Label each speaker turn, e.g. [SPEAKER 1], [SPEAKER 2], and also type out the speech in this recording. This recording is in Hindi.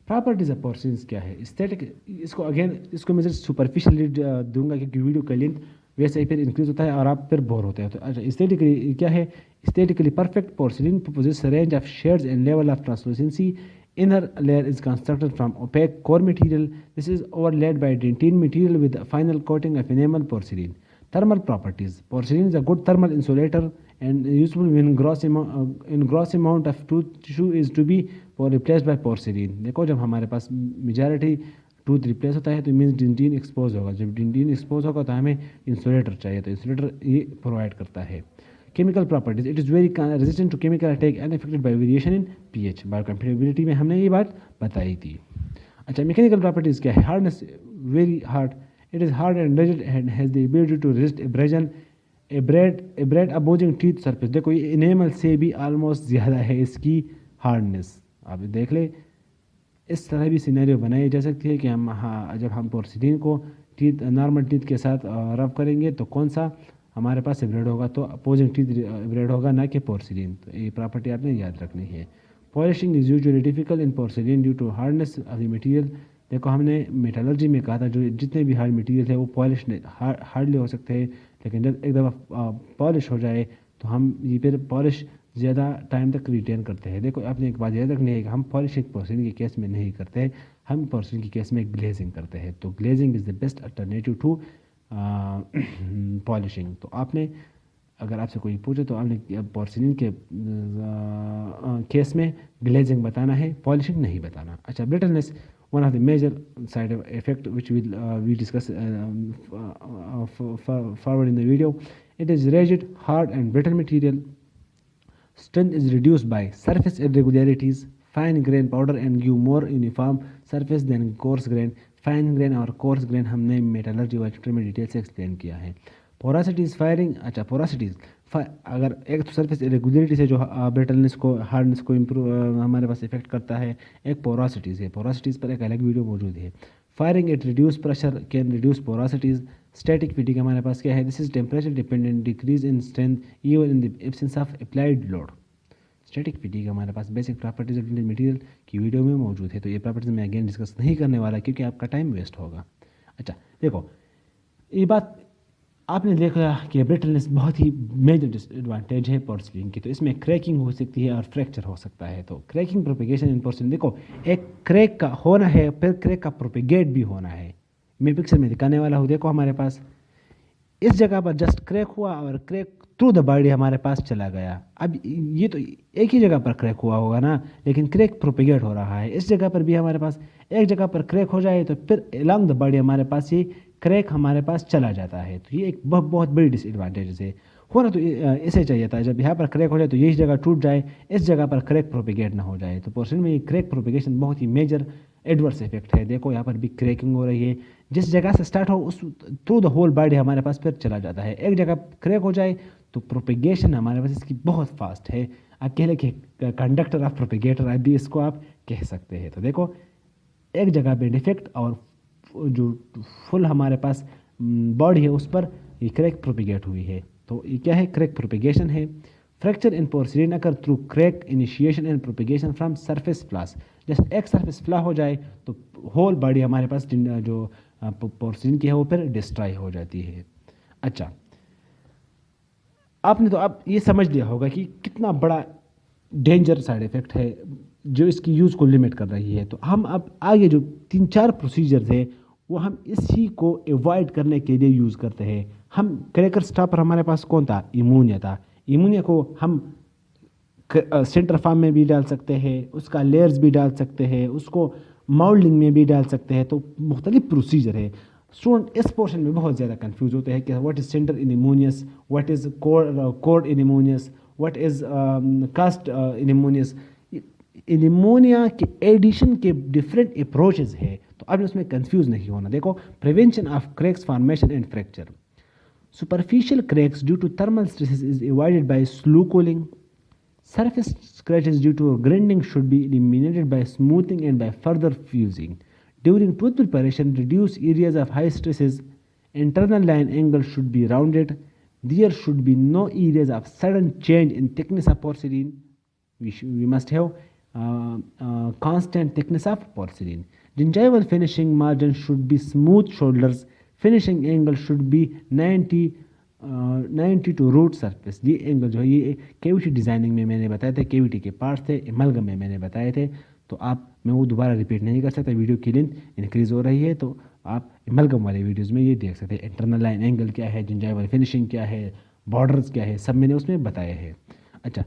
[SPEAKER 1] प्रॉपर्टीज ऑफ पोर्सिलीन क्या है? एस्थेटिक, इसको अगेन इसको मैं जस्ट सुपरफिशियली दूंगा क्योंकि वीडियो का लेंथ वैसे ही फिर इंक्रीज होता है और आप फिर बोर होते हैं। तो अच्छा, एस्थेटिकली क्या है? Aesthetically perfect porcelain possesses a range of shades and level of translucency. Inner layer is constructed from opaque core material. This is overlaid by dentine material with a final coating of enamel porcelain. Thermal properties. Porcelain is a good thermal insulator and useful when gross amount of tooth tissue is to be replaced by porcelain. देखो जब हमारे पास मेजॉरिटी टूथ रिप्लेस होता है तो मीन्स डेंटिन एक्सपोज होगा। जब डेंटिन एक्सपोज होगा तो हमें इंसुलेटर चाहिए, तो इंसुलेटर ये प्रोवाइड करता है। Chemical properties, it is very resistant to chemical attack and affected by variation in pH. Biocompatibility में हमने ये बात बताई थी। अच्छा, मैकेनिकल प्रॉपर्टीज क्या है? Hardness, very hard, it is hard and rigid and has the ability to resist abrasion, abrade opposing teeth surface. देखो ये इनेमल से भी ऑलमोस्ट ज़्यादा है इसकी हार्डनेस। आप देख ले, इस तरह भी सिनेरियो बनाई जा सकती है कि हम जब हम पोर्सिलीन को टीथ नॉर्मल टीथ के साथ रब करेंगे तो कौन सा हमारे पास एब्रेड होगा? तो अपोजिंग टीथ एब्रेड होगा, ना कि पोर्सिलीन। तो ये प्रॉपर्टी आपने याद रखनी है। Polishing is usually difficult in porcelain due to hardness of the material. देखो हमने मेटालर्जी में कहा था जो जितने भी हार्ड मटेरियल है वो पॉलिश हार्डली हो सकते हैं, लेकिन जब एक दफ़ा पॉलिश हो जाए तो हम ये फिर पॉलिश ज़्यादा टाइम तक रिटेन करते हैं। देखो आपने एक बात याद रखनी है कि हम पॉलिशिंग पोर्सिलीन के केस में नहीं करते हैं, हम पोर्सिलीन के केस में ग्लेजिंग करते हैं। तो glazing is the best alternative to polishing. तो आपने अगर आपसे कोई पूछे तो आपने पोर्सिलीन के केस में ग्लेजिंग बताना है, पॉलिशिंग नहीं बताना। अच्छा, brittleness, one of the major side effect which we discuss forward in the video. It is rigid, hard and brittle material. Strength is reduced by surface irregularities, fine grain powder and give more uniform surface than coarse grain. Fine grain और कोर्स ग्रेन हमने मेटलर्जी वाले चैप्टर में डिटेल से एक्सप्लेन किया है। पोरासिटीज फायरिंग, अच्छा पोरासिटीज अगर एक तो सरफेस इरेगुलरिटी से जो ब्रिटलनेस को हार्डनेस को इम्प्रूव हमारे पास इफेक्ट करता है, एक पोरासिटीज़ है। पोरासिटीज़ पर एक अलग वीडियो मौजूद है। Firing it reduce pressure can reduce porosities. Static fatigue हमारे पास क्या है? This is temperature dependent decrease in strength even in the absence of applied load. Static fatigue हमारे पास बेसिक प्रॉपर्टीज ऑफ मटेरियल की वीडियो में मौजूद है, तो ये प्रॉपर्टीज मैं अगेन डिस्कस नहीं करने वाला क्योंकि आपका टाइम वेस्ट होगा। अच्छा देखो, ये बात आपने देखा कि ब्रिटलनेस बहुत ही मेजर डिसएडवांटेज है पोर्सिलीन की, तो इसमें क्रैकिंग हो सकती है और फ्रैक्चर हो सकता है। तो क्रैकिंग प्रोपेगेशन इन पोर्सिलीन, देखो एक क्रैक का होना है, फिर क्रैक का प्रोपेगेट भी होना है। मैं पिक्चर में दिखाने वाला हूँ। देखो हमारे पास इस जगह पर जस्ट क्रैक हुआ और क्रैक थ्रू द बॉडी हमारे पास चला गया। अब ये तो एक ही जगह पर क्रैक हुआ होगा ना, लेकिन क्रैक प्रोपेगेट हो रहा है। इस जगह पर भी हमारे पास एक जगह पर क्रैक हो जाए तो फिर अलॉन्ग द बॉडी हमारे पास ये क्रैक हमारे पास चला जाता है। तो ये एक बहुत बड़ी डिसएडवांटेज है। होना तो इसे चाहिए था, जब यहाँ पर क्रैक हो जाए तो यही जगह टूट जाए, इस जगह पर क्रैक प्रोपेगेट ना हो जाए। तो पोर्सिलीन में ये क्रैक प्रोपेगेशन बहुत ही मेजर एडवर्स इफेक्ट है। देखो यहाँ पर भी क्रैकिंग हो रही है, जिस जगह से स्टार्ट हो उस थ्रू द होल बॉडी हमारे पास फिर चला जाता है। एक जगह क्रैक हो जाए तो प्रोपेगेशन हमारे पास इसकी बहुत फास्ट है। आप कह लें कि कंडक्टर ऑफ प्रोपेगेटर आप भी इसको आप कह सकते हैं। तो देखो एक जगह पे डिफेक्ट और जो फुल हमारे पास बॉडी है उस पर ये क्रैक प्रोपेगेट हुई है। तो ये क्या है? क्रैक प्रोपेगेशन है। Fracture in porcelain occur through crack initiation and propagation from surface floss. जैसे एक सरफेस फ्लॉ हो जाए तो होल बॉडी हमारे पास जो पोर्सिलीन की है वो फिर डिस्ट्रॉय हो जाती है। अच्छा, आपने तो अब ये समझ लिया होगा कि कितना बड़ा डेंजर साइड इफेक्ट है जो इसकी यूज़ को लिमिट कर रही है। तो हम अब आगे जो 3-4 प्रोसीजर थे वो हम इसी को अवॉइड करने के लिए यूज़ करते हैं। हम क्रैकर स्टॉपर हमारे पास कौन था? इमोनिया था। इमोनिया को हम सेंटर फार्म में भी डाल सकते हैं, उसका लेयर्स भी डाल सकते हैं, उसको माउल्डिंग में भी डाल सकते हैं। तो मुख्तलिफ प्रोसीजर है। स्टूडेंट इस पोर्शन में बहुत ज़्यादा कंफ्यूज होते हैं कि व्हाट इज़ सेंटर इन इमोनियस, व्हाट इज़ कोर इन इमोनियस, व्हाट इज़ कास्ट इन इमोनियस। निमोनिया के एडिशन के डिफरेंट अप्रोचेज है, तो अब उसमें कंफ्यूज नहीं होना। देखो, prevention of cracks formation and fracture. Superficial cracks due to thermal stresses is avoided by slow cooling. Surface scratches due to grinding should be eliminated by smoothing and by further fusing. During tooth preparation, reduce areas of high stresses. Internal line angle should be rounded. There should be no areas of sudden change in thickness of porcelain. We must have constant thickness of porcelain. Gingival finishing margin should be smooth shoulders. Finishing angle should be 90 90 to root surface. ये एंगल जो है ये केविटी डिज़ाइनिंग में मैंने बताया था, केविटी के पार्ट्स थे, एमलगम में मैंने बताए थे। तो आप मैं वो दोबारा रिपीट नहीं कर सकता, वीडियो की लेंथ इंक्रीज़ हो रही है, तो आप एमलगम वाले वीडियोज़ में ये देख सकते हैं। इंटरनल लाइन एंगल क्या है, जिंजाइवल फिनिशिंग क्या है, बॉर्डर्स क्या है, सब मैंने उसमें बताए हैं। अच्छा,